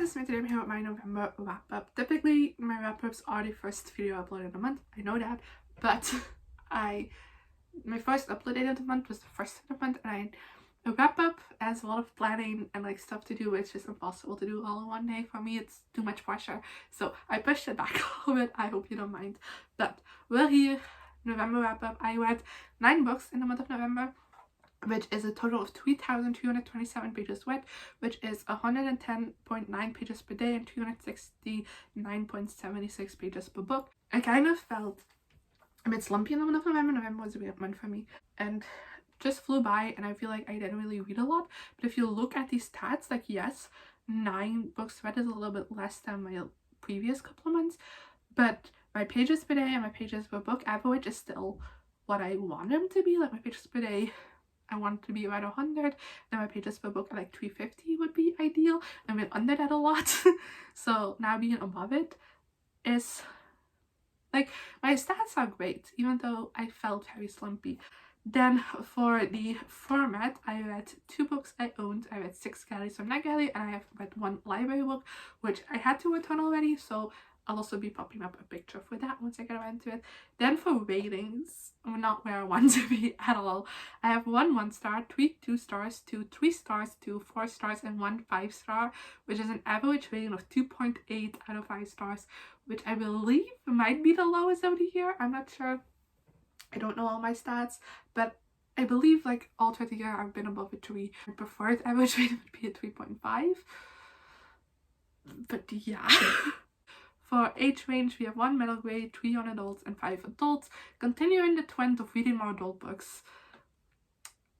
guys, it's me today. I'm here with my November wrap up. Typically my wrap ups are the first video uploaded in a month, I know that, but my first uploaded in the month was the first of the month, and a wrap up has a lot of planning and like stuff to do, which is impossible to do all in one day. For me, it's too much pressure, so I pushed it back a little bit. I hope you don't mind, but we're here. November wrap up. I read 9 books in the month of November, which is a total of 3,227 pages read, which is 110.9 pages per day and 269.76 pages per book. I kind of felt a bit slumpy in the month of November. November was a weird month for me and just flew by, and I feel like I didn't really read a lot. But if you look at these stats, like yes, 9 books read is a little bit less than my previous couple of months, but my pages per day and my pages per book average is still what I want them to be. Like my pages per day, I want to be around 100, then my pages per book at like 350 would be ideal. I've been under that a lot. So now being above it is like, my stats are great, even though I felt very slumpy. Then for the format, I read 2 books I owned. I read 6 galleys from that gallery, and I have read 1 library book, which I had to return already, so I'll also be popping up a picture for that once I get around to it. Then for ratings, I'm not where I want to be at all. I have 1 1-star, 3 2 stars, 2 3 stars, 2 4 stars, and 1 5-star, which is an average rating of 2.8 out of 5 stars, which I believe might be the lowest of the year. I'm not sure. I don't know all my stats, but I believe like all throughout the year I've been above a 3. My preferred average rating would be a 3.5. But yeah. For age range, we have 1 middle grade, 3 young adults, and 5 adults. Continuing the trend of reading more adult books.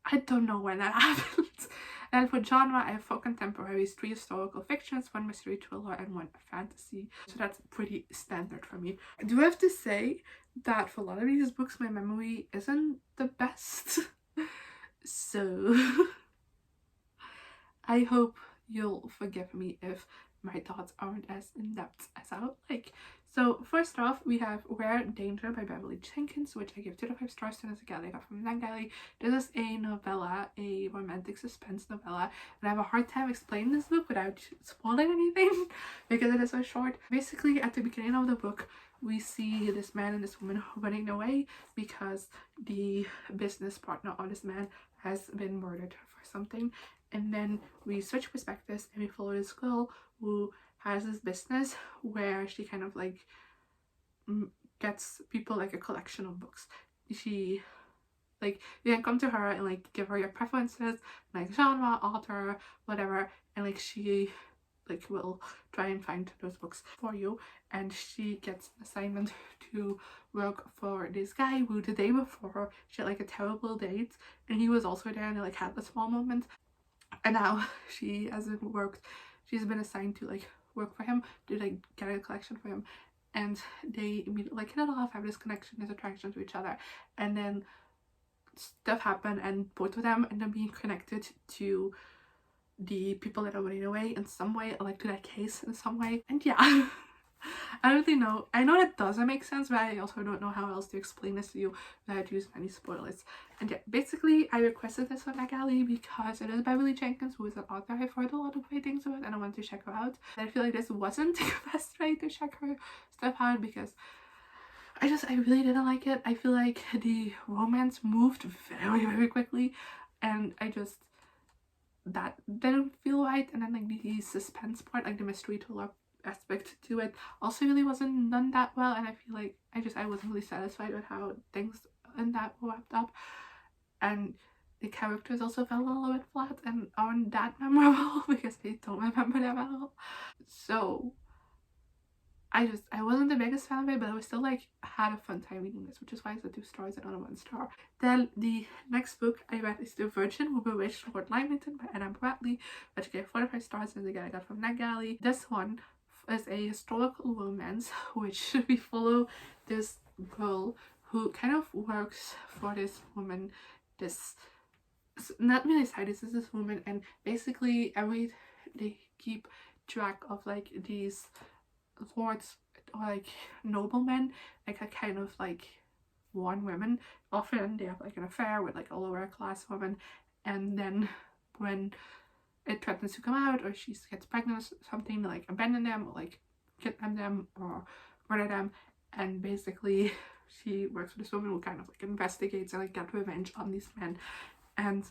I don't know when that happened. And for genre, I have 4 contemporaries, 3 historical fictions, 1 mystery thriller, and 1 fantasy. So that's pretty standard for me. I do have to say that for a lot of these books, my memory isn't the best. So I hope you'll forgive me if my thoughts aren't as in-depth as I would like. So first off, we have Rare Danger by Beverly Jenkins, which I give 2 to 5 stars to as a gallery from that gallery. This is a novella, a romantic suspense novella, and I have a hard time explaining this book without spoiling anything because it is so short. Basically, at the beginning of the book, we see this man and this woman running away because the business partner of this man has been murdered for something. And then we switch perspectives and we follow this girl who has this business where she kind of like gets people like a collection of books. She like, you can come to her and like give her your preferences, like genre, author, whatever, and like she like will try and find those books for you. And she gets an assignment to work for this guy who the day before she had like a terrible date, and he was also there, and they like had a small moment. And now she hasn't worked. She's been assigned to like work for him, to like get a collection for him, and they immediately like hit it off, have this connection, this attraction to each other, and then stuff happen, and both of them end up being connected to the people that are running away in some way, or like to that case in some way. And yeah. I don't really know. I know that doesn't make sense, but I also don't know how else to explain this to you without using any spoilers. And yeah, basically I requested this on that gallery because it is Beverly Jenkins, who is an author I've heard a lot of great things about, and I wanted to check her out. And I feel like this wasn't the best way to check her stuff out because I really didn't like it. I feel like the romance moved very, very quickly, and that didn't feel right. And then like the suspense part, like the mystery thriller aspect to it, also really wasn't done that well, and I feel like I wasn't really satisfied with how things in that wrapped up, and the characters also felt a little bit flat and aren't that memorable because I don't remember them at all. So I wasn't the biggest fan of it, but I was still like had a fun time reading this, which is why it's a 2 stars and not a 1 star. Then the next book I read is The Virgin Who Bewitched Lord Lymington by Anna Bradley, which I gave 4 to 5 stars, and again I got from that gallery. This one is a historical romance which we follow this girl who kind of works for this woman, this not really side, this is this woman, and basically they keep track of like these lords or like noblemen, like a kind of like warn women. Often they have like an affair with like a lower class woman, and then when it threatens to come out, or she gets pregnant or something, like abandon them or like kidnap them or murder them. And basically she works with this woman who kind of like investigates and like get revenge on these men. And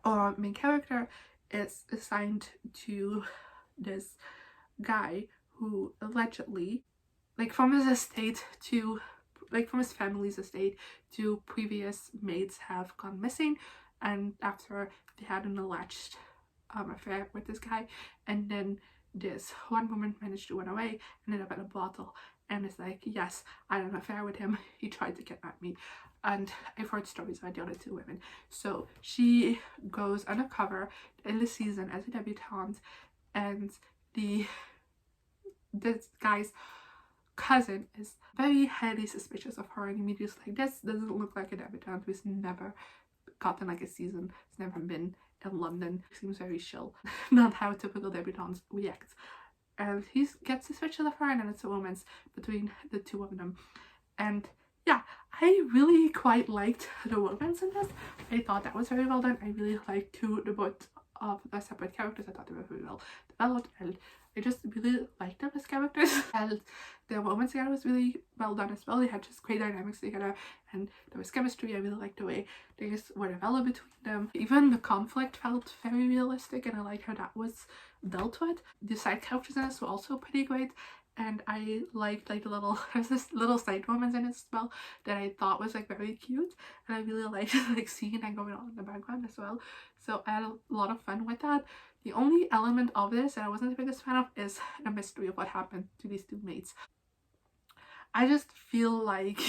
our main character is assigned to this guy who allegedly, like from his estate to, like from his family's estate, two previous maids have gone missing, and after they had an alleged affair with this guy, and then this one woman managed to run away, ended up at a brothel, and is like, yes, I had an affair with him, he tried to kidnap me. And I've heard stories about the other two women. So she goes undercover in the season as a debutante, and this guy's cousin is very highly suspicious of her, and immediately like, this doesn't look like a debutante who's never gotten like a season, has never been in London, seems very chill. Not how typical debutantes react. And he gets suspicious of her, and then it's a romance between the two of them. And yeah, I really quite liked the romance in this. I thought that was very well done. I really liked the both of the separate characters. I thought they were very well developed, and I just really liked them as characters. And their romance together was really well done as well. They had just great dynamics together, and there was chemistry. I really liked the way things were developed between them. Even the conflict felt very realistic, and I like how that was dealt with. The side characters in this were also pretty great. And I liked like there's this little side romance in it as well that I thought was like very cute, and I really liked like seeing that going on in the background as well. So I had a lot of fun with that. The only element of this that I wasn't the biggest fan of is the mystery of what happened to these two mates. I just feel like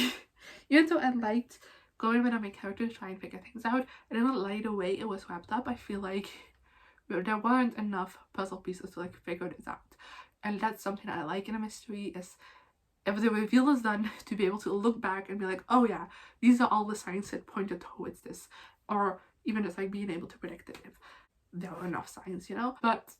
even though I liked going with my character to try and figure things out, I didn't like the way it was wrapped up. I feel like there weren't enough puzzle pieces to like figure this out. And that's something I like in a mystery, is if the reveal is done, to be able to look back and be like, oh yeah, these are all the signs that pointed towards this. Or even just like being able to predict it if there were enough signs, you know? But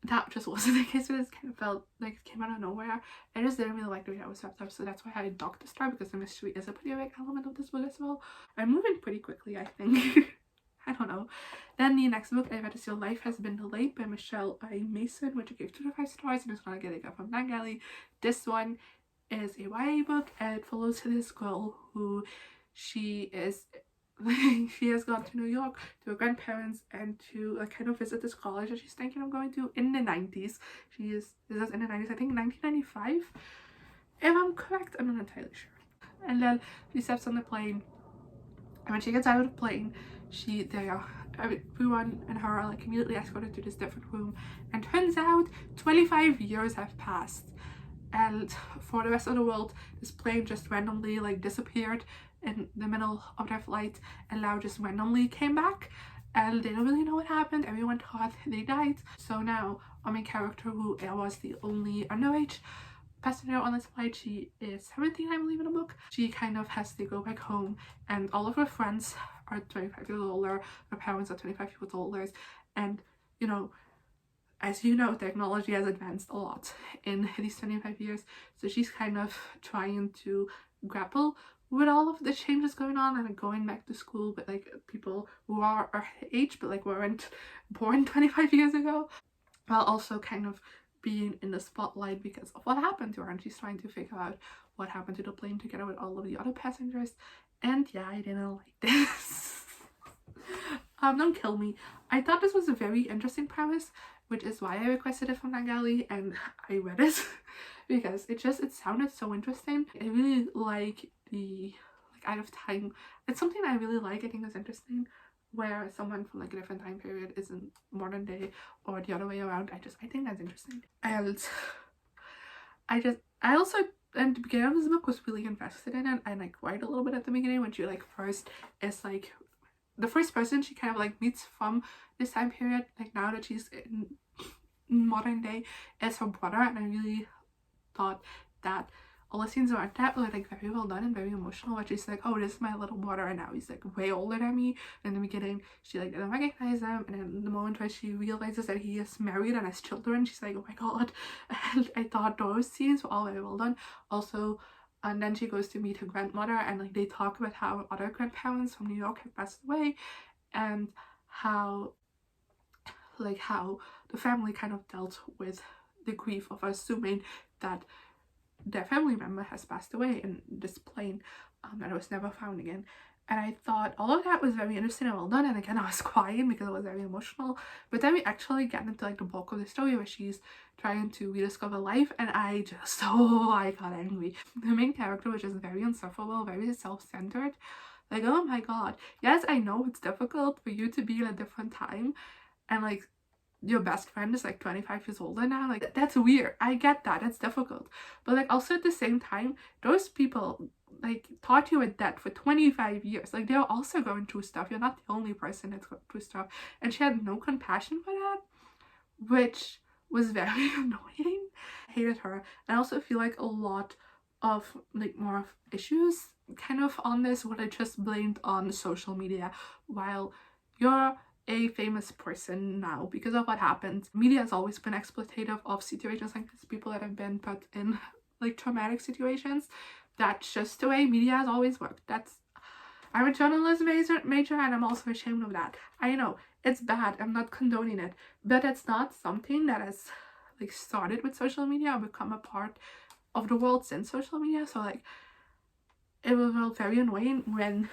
that just wasn't the case. It kind of felt like it came out of nowhere. I just didn't really like the way that was wrapped up, so that's why I docked the star, because the mystery is a pretty big element of this book as well. I'm moving pretty quickly, I think. I don't know. Then the next book I read is Your Life Has Been Delayed by Michelle I. Mason, which I gave 2 to 5 stars, and it's gonna get it from Bengali. This one is a YA book, and it follows this girl who she has gone to New York to her grandparents and to kind of visit this college that she's thinking of going to in the 90s. This is in the 90s, I think 1995, if I'm correct. I'm not entirely sure. And then she steps on the plane, and when she gets out of the plane, everyone and her are like immediately escorted to this different room, and turns out 25 years have passed, and for the rest of the world this plane just randomly like disappeared in the middle of their flight, and now just randomly came back, and they don't really know what happened. Everyone thought they died. So now our main character, who was the only underage passenger on this flight, she is 17, I believe, in the book. She kind of has to go back home, and all of her friends are 25 years older, her parents are 25 years older, and you know, as you know, technology has advanced a lot in these 25 years, so she's kind of trying to grapple with all of the changes going on, and going back to school with like people who are her age but like weren't born 25 years ago, while also kind of being in the spotlight because of what happened to her, and she's trying to figure out what happened to the plane together with all of the other passengers. And yeah, I didn't like this. Don't kill me. I thought this was a very interesting premise, which is why I requested it from Bengali, and I read it because it sounded so interesting. I really like the out of time. It's something I really like. I think it's interesting where someone from like a different time period isn't modern day or the other way around. I think that's interesting. And I also, and the beginning of this book, was really invested in it, and I cried a little bit at the beginning when she like first is like the first person she kind of like meets from this time period, like now that she's in modern day, is her brother. And I really thought that all the scenes around that were like very well done and very emotional, where she's like, oh, this is my little brother, and now he's like way older than me. And in the beginning she like didn't recognize him, and then the moment where she realizes that he is married and has children, she's like, oh my god. And I thought those scenes were all very well done also. And then she goes to meet her grandmother, and like they talk about how other grandparents from New York have passed away, and how like how the family kind of dealt with the grief of assuming that their family member has passed away in this plane that was never found again. And I thought all of that was very interesting and well done, and again I was crying because it was very emotional. But then we actually get into like the bulk of the story where she's trying to rediscover life, and I just, oh, I got angry. The main character was just very insufferable, very self-centered. Like, oh my god, yes, I know it's difficult for you to be in a different time, and like your best friend is like 25 years older now. Like, that's weird. I get that, it's difficult. But like also at the same time, those people like taught you a debt for 25 years. Like, they're also going through stuff. You're not the only person that's going through stuff. And she had no compassion for that, which was very annoying. I hated her. I also feel like a lot of like more of issues kind of on this what I just blamed on social media. While you're a famous person now because of what happened, media has always been exploitative of situations like this, people that have been put in like traumatic situations. That's just the way media has always worked. I'm a journalism major and I'm also ashamed of that. I know it's bad, I'm not condoning it, but it's not something that has like started with social media or become a part of the world since social media. So like it was very annoying when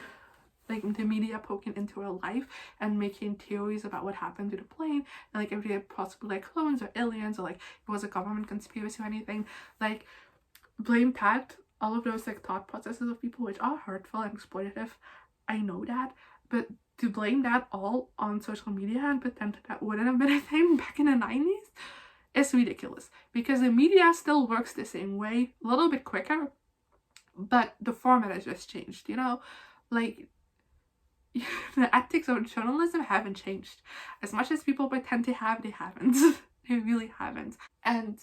like the media poking into her life and making theories about what happened to the plane, and like if they had possibly like clones or aliens or like it was a government conspiracy or anything. Like, blame that, all of those like thought processes of people which are hurtful and exploitative, I know that, but to blame that all on social media and pretend that wouldn't have been a thing back in the 90s is ridiculous, because the media still works the same way, a little bit quicker, but the format has just changed, you know? Like, the ethics of journalism haven't changed. As much as people pretend they have, they haven't. They really haven't. And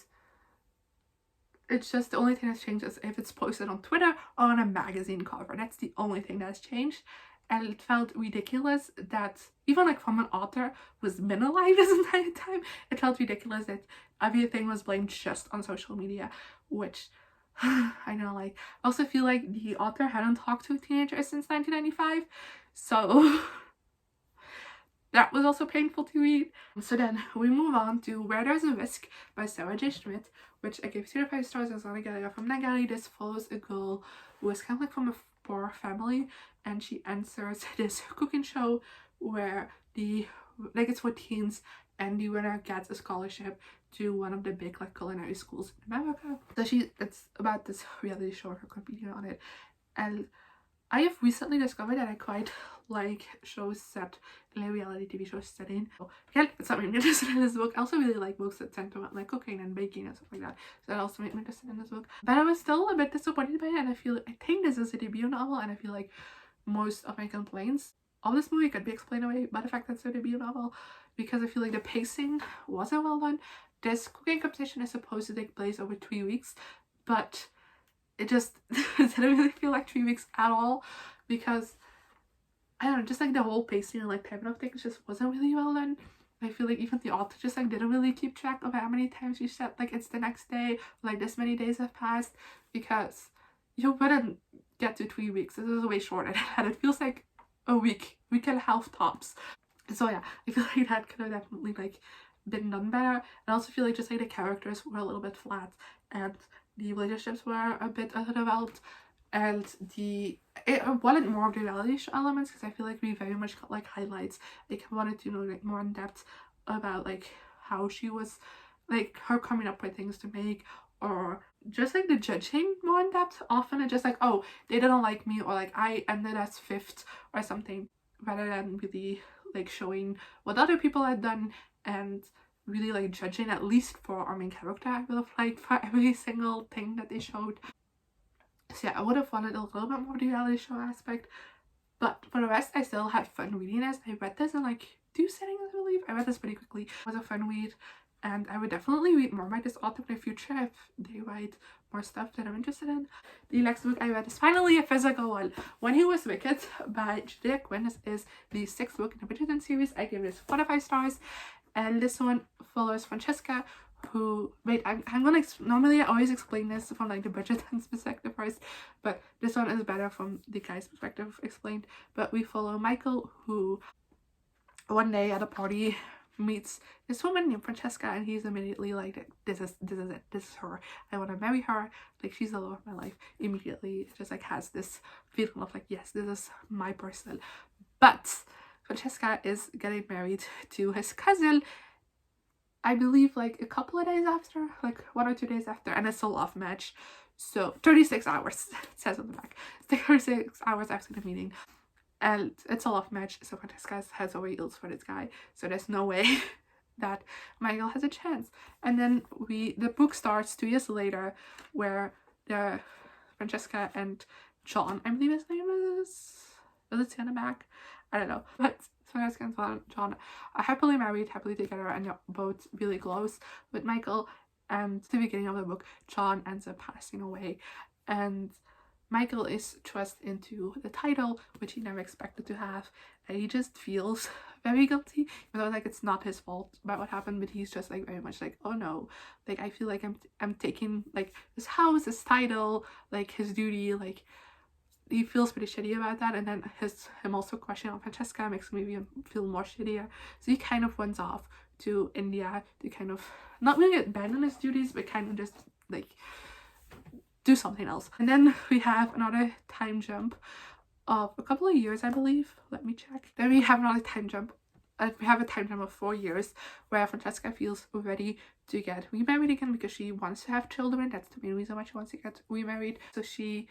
it's just the only thing that's changed is if it's posted on Twitter or on a magazine cover. That's the only thing that's changed. And it felt ridiculous that even like from an author who's been alive this entire time, it felt ridiculous that everything was blamed just on social media, which I know, like, I also feel like the author hadn't talked to a teenager since 1995, so that was also painful to read. So then we move on to Where There's a Whisk by Sarah J. Schmitt, which I gave 2 to 5 stars. As I got from Nagali. This follows a girl who is kind of like from a poor family, and she enters this cooking show where it's for teens, and the winner gets a scholarship to one of the big like culinary schools in America. So it's about this reality show, her competing on it. And I have recently discovered that I quite like shows set in a reality TV show setting. Again, it's something I'm interested in this book. I also really like books that center around like cooking and baking and stuff like that. So that also made me interested in this book. But I was still a bit disappointed by it, and I think this is a debut novel, and I feel like most of my complaints of this movie could be explained away by the fact that it's a debut novel, because I feel like the pacing wasn't well done. This cooking competition is supposed to take place over 3 weeks, but it just didn't really feel like 3 weeks at all, because I don't know, just like the whole pacing and like timing of things just wasn't really well done. I feel like even the author just like didn't really keep track of how many times she said like it's the next day, like this many days have passed, because you wouldn't get to 3 weeks. This is way shorter than that. It feels like a week and a half tops. So yeah, I feel like that could have definitely like been done better. I also feel like just like the characters were a little bit flat, and the relationships were a bit underdeveloped, and it wanted more of the reality show elements, because I feel like we very much got like highlights. Like, I wanted to know like more in depth about like how she was, like her coming up with things to make, or just like the judging more in depth. Often it's just like, oh, they didn't like me, or like I ended as 5th or something, rather than really like showing what other people had done and really like judging, at least for our main character. I would have liked for every single thing that they showed. So yeah, I would have wanted a little bit more of the reality show aspect, but for the rest I still had fun reading this. I read this in like 2 sittings, I believe. I read this pretty quickly. It was a fun read, and I would definitely read more by this author in the future if they write more stuff that I'm interested in. The next book I read is finally a physical one. When He Was Wicked by Julia Quinn. This is the 6th book in the Bridgerton series. I give this 4 to 5 stars, and this one follows Francesca, who, wait, I'm gonna normally I always explain this from like the Bridgerton's perspective first, but this one is better from the guy's perspective explained. But we follow Michael, who one day at a party meets this woman named Francesca, and he's immediately like, this is it, this is her, I want to marry her, like she's the love of my life. Immediately it just like has this feeling of like, yes, this is my person. But Francesca is getting married to his cousin, I believe like a couple of days after, like 1 or 2 days after, and it's a love match. So 36 hours, it says on the back, 36 hours after the meeting, and it's a love match. So Francesca has already ills for this guy, so there's no way that Michael has a chance. And then the book starts 2 years later, where Francesca and John, I believe his name is it on the back? I don't know, but Francesca and John are happily married, happily together, and they're both really close with Michael. And at the beginning of the book, John ends up passing away, and Michael is thrust into the title, which he never expected to have, and he just feels very guilty, even though like it's not his fault about what happened, but he's just like very much like, oh no, like I feel like I'm taking like this house, this title, like his duty, like he feels pretty shitty about that. And then him also questioning on Francesca makes me feel more shittier, so he kind of runs off to India to kind of not really abandon his duties, but kind of just like do something else. And then we have another time jump of a couple of years, I believe. Let me check. Then we have another time jump. We have a time jump of 4 years where Francesca feels ready to get remarried again because she wants to have children. That's the main reason why she wants to get remarried. So she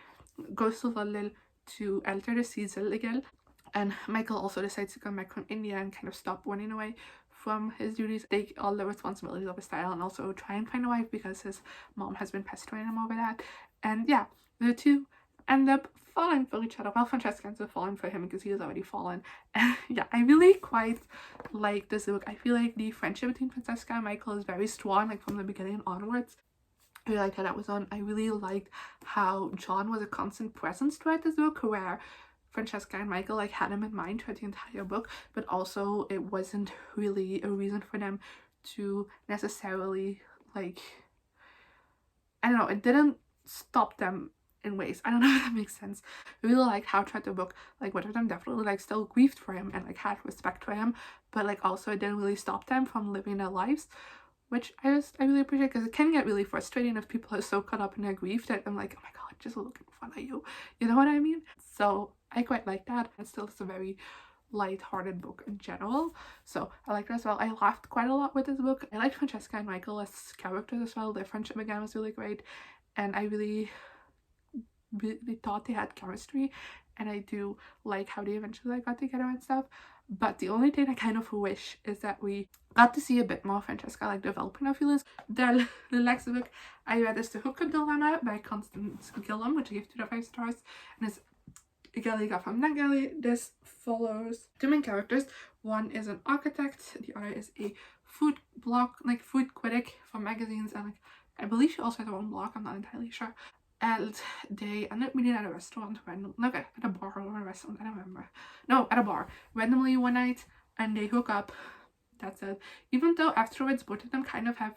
goes to London to enter the season again. And Michael also decides to come back from India and kind of stop running away from his duties, take all the responsibilities of his style, and also try and find a wife because his mom has been pestering him over that. And yeah, the two end up falling for each other. Well, Francesca ends up falling for him because he has already fallen. And yeah, I really quite like this book. I feel like the friendship between Francesca and Michael is very strong, like from the beginning onwards. I really liked how that was on. I really liked how John was a constant presence throughout this book, where Francesca and Michael like had him in mind throughout the entire book, but also it wasn't really a reason for them to necessarily like, I don't know, it didn't stop them in ways. I don't know if that makes sense. I really like how throughout the book, like one of them definitely like still grieved for him and like had respect for him, but like also it didn't really stop them from living their lives, which I really appreciate, because it can get really frustrating if people are so caught up in their grief that I'm like, oh my god, just look in front of you, you know what I mean? So I quite like that. And still it's a very light-hearted book in general, so I liked it as well. I laughed quite a lot with this book. I liked Francesca and Michael as characters as well. Their friendship again was really great, and I really thought they had chemistry, and I do like how they eventually like, got together and stuff. But the only thing I kind of wish is that we got to see a bit more Francesca like developing her feelings. The next book I read is The Hookup Dilemma by Constance Gillam, which I gave 2 out of 5 stars, and it's a gal got from that galley. This follows 2 main characters. One is an architect, the other is a food blog, like food critic for magazines, and like I believe she also has her own blog, I'm not entirely sure. And they end up meeting at a restaurant at a bar or a restaurant, I don't remember. No, at a bar randomly one night, and they hook up. That's it. Even though afterwards both of them kind of have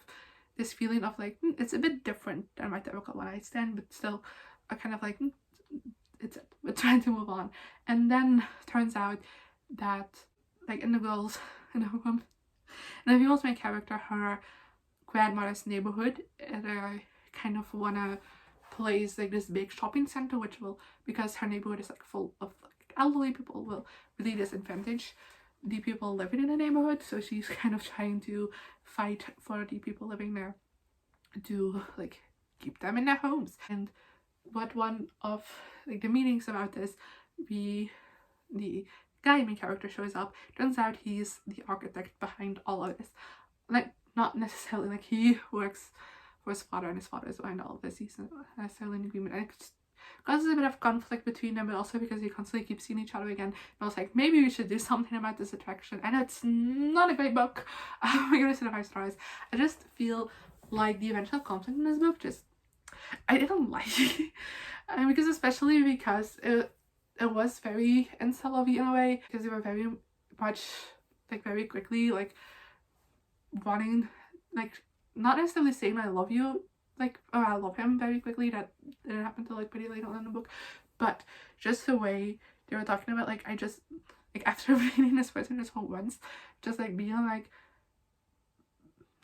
this feeling of like, it's a bit different than my typical one night stand, but still are kind of like, it's it. We're trying to move on. And then turns out that like in the female's main character, her grandmother's neighborhood, they kind of wanna place like this big shopping center, which will, because her neighborhood is like full of like elderly people, will really disadvantage the people living in the neighborhood. So she's kind of trying to fight for the people living there to like keep them in their homes. And what one of like the meetings about this, the guy main character shows up. Turns out he's the architect behind all of this. Like not necessarily like he works for his father, and his father is behind all of this. He's not necessarily in agreement, and it causes a bit of conflict between them, but also because they constantly keep seeing each other again. And I was like, maybe we should do something about this attraction. And it's not a great book. I'm gonna say 5 stars. I just feel like the eventual conflict in this book I didn't like it. Because especially because it was very incel-y in a way, because they were very much like very quickly like wanting, like not necessarily saying I love you, like, or I love him very quickly. That didn't happen till like pretty late on in the book, but just the way they were talking about, like, I just like after reading this person just whole once, just like being like,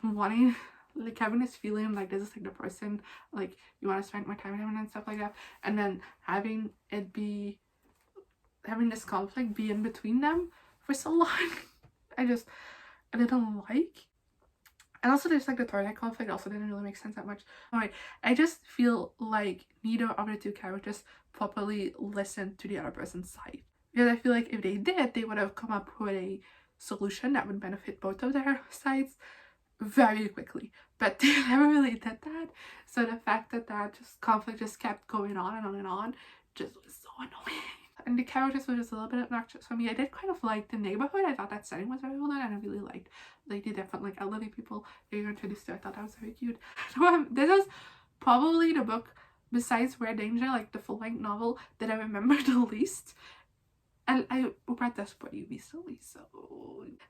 wanting, like having this feeling like this is like the person like you want to spend more time with him and stuff like that, and then having this conflict be in between them for so long. I didn't like. And also there's like the third conflict also didn't really make sense that much. Alright, I just feel like neither of the two characters properly listened to the other person's side. Because I feel like if they did, they would have come up with a solution that would benefit both of their sides very quickly. But they never really did that. So the fact that just conflict just kept going on and on and on just was so annoying. And the characters were just a little bit obnoxious for me. I did kind of like the neighborhood. I thought that setting was very well done, and I really liked like the different like elderly people they were introduced to. I thought that was very cute. So this is probably the book besides Rare Danger, like the full-length novel, that I remember the least. And I read this pretty recently, so...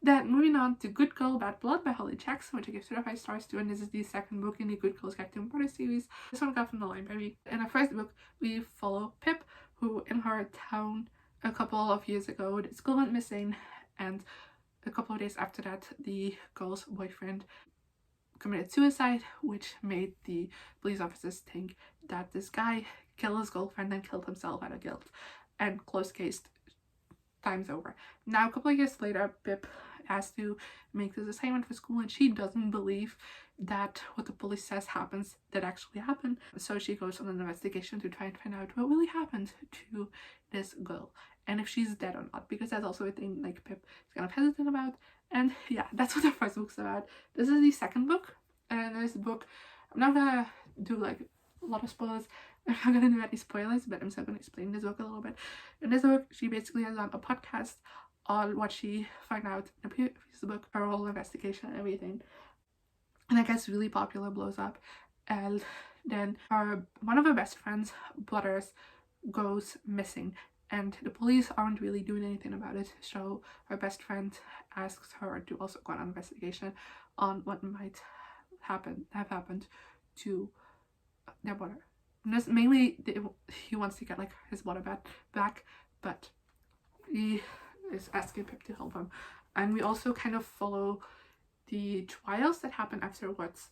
Then moving on to Good Girl, Bad Blood by Holly Jackson, which I give 2 out of 5 stars to, and this is the second book in the Good Girls Guide to Murder series. This one got from the library. In the first book, we follow Pip, who in her town a couple of years ago, this girl went missing, and a couple of days after that, the girl's boyfriend committed suicide, which made the police officers think that this guy killed his girlfriend and killed himself out of guilt. And close case, time's over. Now a couple of years later, Pip has to make this assignment for school, and she doesn't believe that what the police says happens that actually happened. So she goes on an investigation to try and find out what really happened to this girl and if she's dead or not, because that's also a thing like Pip is kind of hesitant about. And yeah, that's what the first book's about. This is the second book, and this book, I'm not gonna do like a lot of spoilers. I'm not gonna do any spoilers, but I'm still gonna explain this book a little bit. In this book, she basically has done a podcast on what she found out in the previous book, her whole investigation and everything. And it gets really popular, blows up, and then one of her best friend's brothers goes missing, and the police aren't really doing anything about it. So her best friend asks her to also go on an investigation on what might have happened to their brother. And this mainly he wants to get like his brother back, but he is asking Pip to help him. And we also kind of follow the trials that happen after what's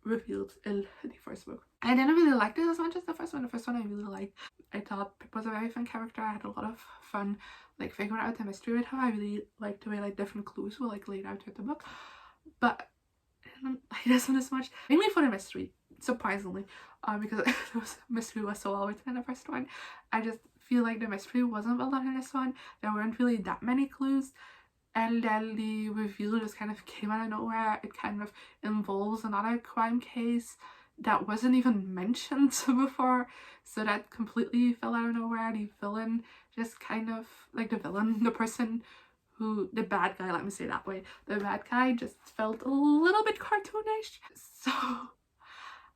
revealed in the first book. I didn't really like this as much as the first one. The first one I really liked. I thought Pip was a very fun character. I had a lot of fun like figuring out the mystery with her. I really liked the way like different clues were like laid out in the book. But I didn't like this one as much. Mainly for the mystery, surprisingly. Because the mystery was so well written in the first one. I just feel like the mystery wasn't well done in this one. There weren't really that many clues. And then the reveal just kind of came out of nowhere. It kind of involves another crime case that wasn't even mentioned before. So that completely fell out of nowhere. The villain just kind of, like the person who, the bad guy, let me say it that way. The bad guy just felt a little bit cartoonish. So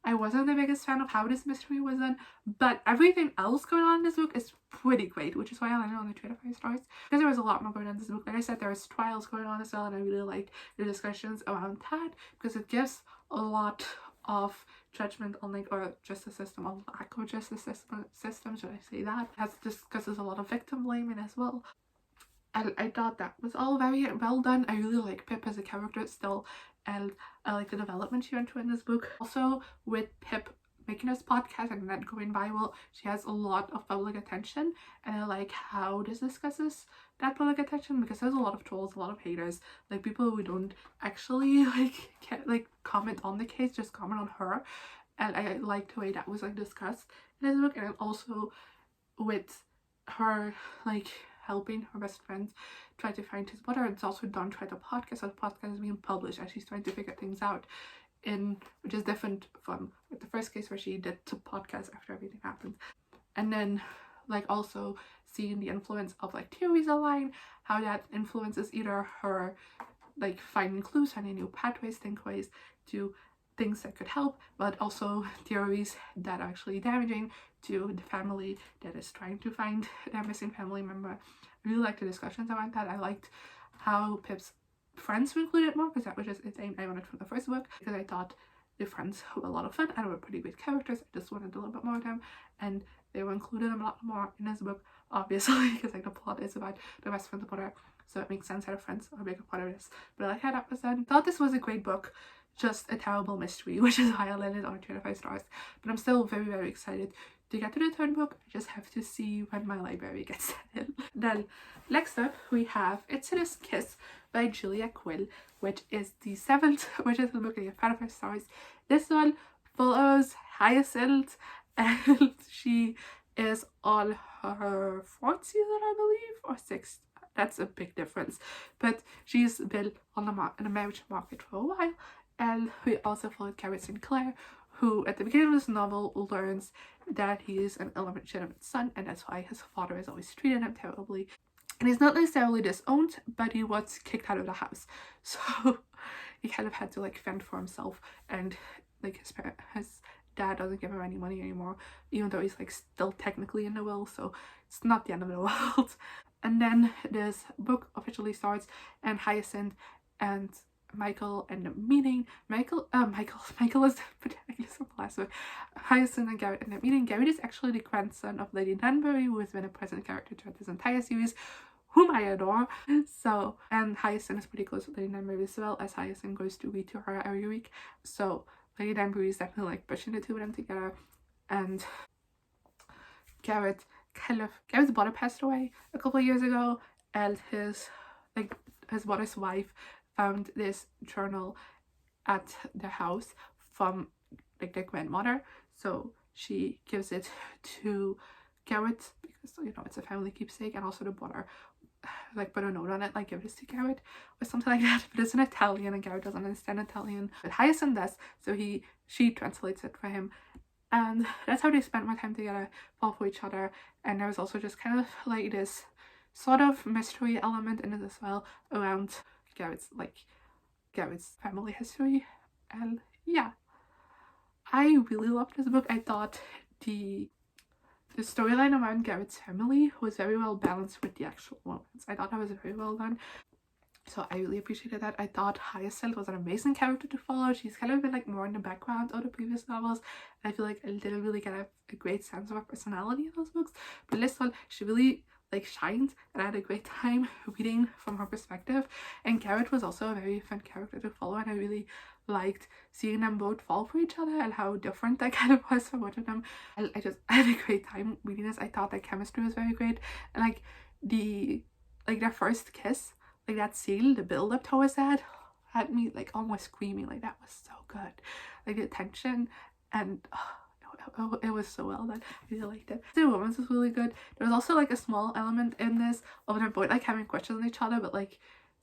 I wasn't the biggest fan of how this mystery was done, but everything else going on in this book is pretty great, which is why I landed on the 2 out of 5 stars. Because there was a lot more going on in this book. Like I said, there was trials going on as well, and I really liked the discussions around that because it gives a lot of judgment on like our justice system, on lack of justice system, should I say that. It discusses a lot of victim blaming as well. And I thought that was all very well done. I really like Pip as a character still, and I like the development she went through in this book. Also, with Pip making this podcast and that going viral, she has a lot of public attention, and I like how this discusses that public attention, because there's a lot of trolls, a lot of haters, like people who don't actually like comment on the case, just comment on her. And I like the way that was like discussed in this book. And also with her like helping her best friend try to find his brother, it's also done try the podcast, so the podcast is being published as she's trying to figure things out, which is different from the first case where she did the podcast after everything happened. And then like also seeing the influence of like theories online, how that influences either her like finding clues, finding new pathways, thinkways to things that could help, but also theories that are actually damaging to the family that is trying to find their missing family member. I really liked the discussions around that. I liked how Pip's friends were included more, because that was just a thing I wanted from the first book, because I thought the friends were a lot of fun and were pretty great characters. I just wanted a little bit more of them, and they were included a lot more in this book, obviously, because like the plot is about the best friend's brother, so it makes sense how the friends are a bigger part of this. But I like how that was done. I thought this was a great book just a terrible mystery, which is why I let it on 2 out of 5 stars. But I'm still very, very excited to get to the third book. I just have to see when my library gets that in. Then next up we have It's This Kiss by Julia Quinn, which is the 7th, which is the book I give 5 out of 5 stars. This one follows Hyacinth, and she is on her 4th season, I believe, or 6th. That's a big difference. But she's been on the marriage market for a while. And we also followed Garrett Sinclair, who at the beginning of this novel learns that he is an illegitimate son, and that's why his father has always treated him terribly. And he's not necessarily disowned, but he was kicked out of the house. So he kind of had to like fend for himself, and like his dad doesn't give him any money anymore, even though he's like still technically in the will, so it's not the end of the world. And then this book officially starts, and Hyacinth and Michael and the meeting. Michael is the protagonist of the last book. Hyacinth and Garrett in the meeting. Garrett is actually the grandson of Lady Danbury, who has been a present character throughout this entire series, whom I adore. So, and Hyacinth is pretty close with Lady Danbury as well, as Hyacinth goes to read to her every week. So Lady Danbury is definitely like pushing the two of them together. And Garrett's brother passed away a couple of years ago, and his brother's wife found this journal at the house from like their grandmother, so she gives it to Garrett because, you know, it's a family keepsake, and also the brother like put a note on it like, give this to Garrett or something like that. But it's in Italian, and Garrett doesn't understand Italian, but Hyacinth does, so she translates it for him. And that's how they spent more time together, fall for each other. And there was also just kind of like this sort of mystery element in it as well, around Garrett's family history. And yeah, I really loved this book. I thought the storyline around Garrett's family was very well balanced with the actual moments. I thought that was very well done, so I really appreciated that. I thought Hyacinth was an amazing character to follow. She's kind of been like more in the background of the previous novels. I feel like I didn't really get a great sense of her personality in those books, but this one she really like shined, and I had a great time reading from her perspective. And Garrett was also a very fun character to follow, and I really liked seeing them both fall for each other and how different that kind of was for both of them. I had a great time reading this. I thought their chemistry was very great, and like their first kiss, like that scene, the build up towards that had me like almost screaming. Like that was so good, like the tension, and it was so well done. I really liked it. The romance was really good. There was also like a small element in this of them both like having questions on each other, but like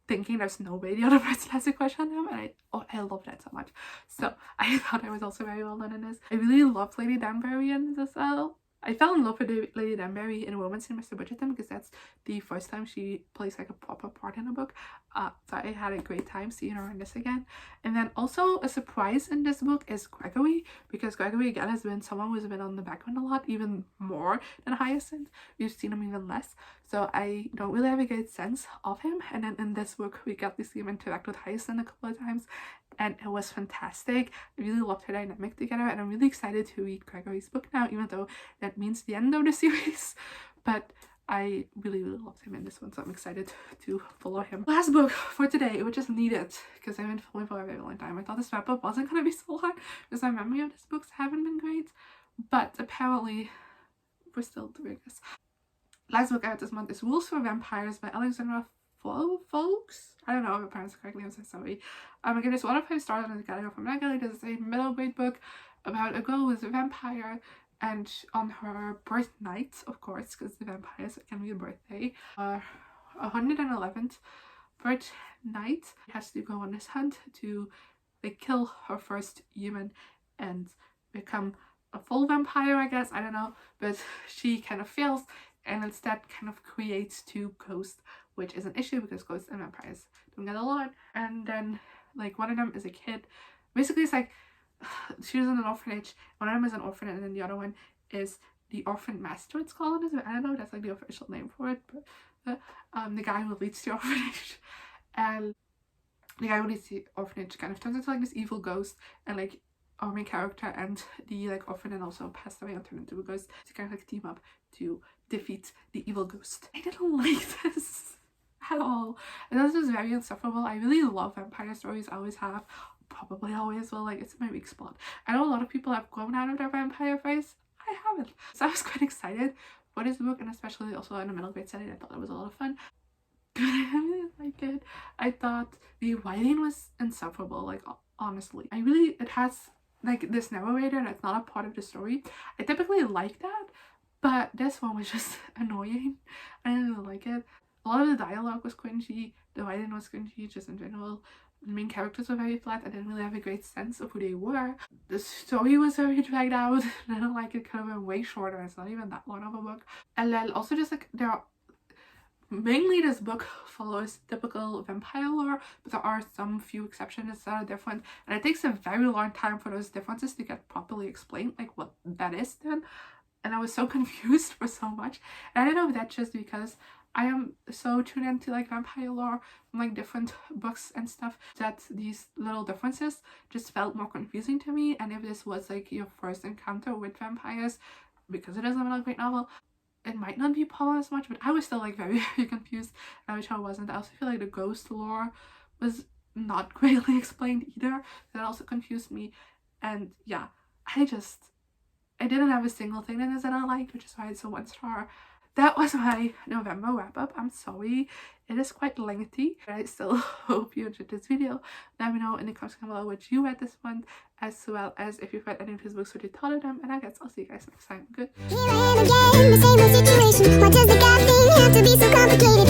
thinking there's no way the other person has a question on them, and I love that so much. So I thought I was also very well done in this. I really loved Lady Danbury in this as well. I fell in love with Lady Danbury in Romance in Mr. Bridgerton because that's the first time she plays like a proper part in a book. So I had a great time seeing her in this again. And then also a surprise in this book is Gregory, because Gregory again has been someone who's been on the background a lot, even more than Hyacinth. We've seen him even less, so I don't really have a good sense of him. And then in this book we got to see him interact with Hyacinth a couple of times, and it was fantastic. I really loved her dynamic together, and I'm really excited to read Gregory's book now, even though that means the end of the series. But I really loved him in this one, so I'm excited to follow him. Last book for today, which is needed because I've been following for a very long time. I thought this wrap up wasn't going to be so hard because my memory of these books haven't been great, but apparently we're still doing this. Last book out this month is Rules for Vampires by Alexandra Foulkes. I don't know if I pronounced it correctly, I'm so sorry. I'm gonna 1 of 5 stars on the category from Beverly. This is a middle grade book about a girl who's a vampire, and on her birth night, of course, because the vampires can be a birthday, 111th birth night, she has to go on this hunt to like kill her first human and become a full vampire, I guess. I don't know, but she kind of fails, and instead kind of creates 2 ghosts, which is an issue because ghosts and vampires don't get along. And then like one of them is a kid. Basically it's like she was in an orphanage. One of them is an orphan, and then the other one is the orphan master, it's called. I don't know, that's like the official name for it, but the guy who leads the orphanage, and the guy who leads the orphanage kind of turns into like this evil ghost, and like our main character and the like orphan and also passed away and turned into a ghost to kind of like team up to defeat the evil ghost. I didn't like this at all. And this was very insufferable. I really love vampire stories, I always have, probably always will. Like, it's my weak spot. I know a lot of people have grown out of their vampire phase. I haven't. So I was quite excited for this book, and especially also in a middle grade setting. I thought it was a lot of fun. I really like it. I thought the writing was insufferable, like, honestly. It has like this narrator that's not a part of the story. I typically like that, but this one was just annoying. I didn't really like it. A lot of the dialogue was cringy, the writing was cringy, just in general. The main characters were very flat. I didn't really have a great sense of who they were. The story was very dragged out. I don't like it. Could have been way shorter. It's not even that long of a book. And then also just like mainly this book follows typical vampire lore, but there are some few exceptions that are different, and it takes a very long time for those differences to get properly explained, like what that is then. And I was so confused for so much. And I don't know if that's just because I am so tuned into like vampire lore from like different books and stuff that these little differences just felt more confusing to me. And if this was like your first encounter with vampires, because it is a middle grade novel, it might not be Paula as much, but I was still like very, very confused. I wish I wasn't. I also feel like the ghost lore was not greatly explained either. That also confused me. And yeah, I didn't have a single thing in this that I liked, which is why it's a 1 star. That was my November wrap up. I'm sorry, it is quite lengthy, but I still hope you enjoyed this video. Let me know in the comments below what you read this month, as well as if you've read any of his books, what you thought of them, and I guess I'll see you guys next time. Good. Here I am again, the same old situation. Why does the God thing have to be so complicated?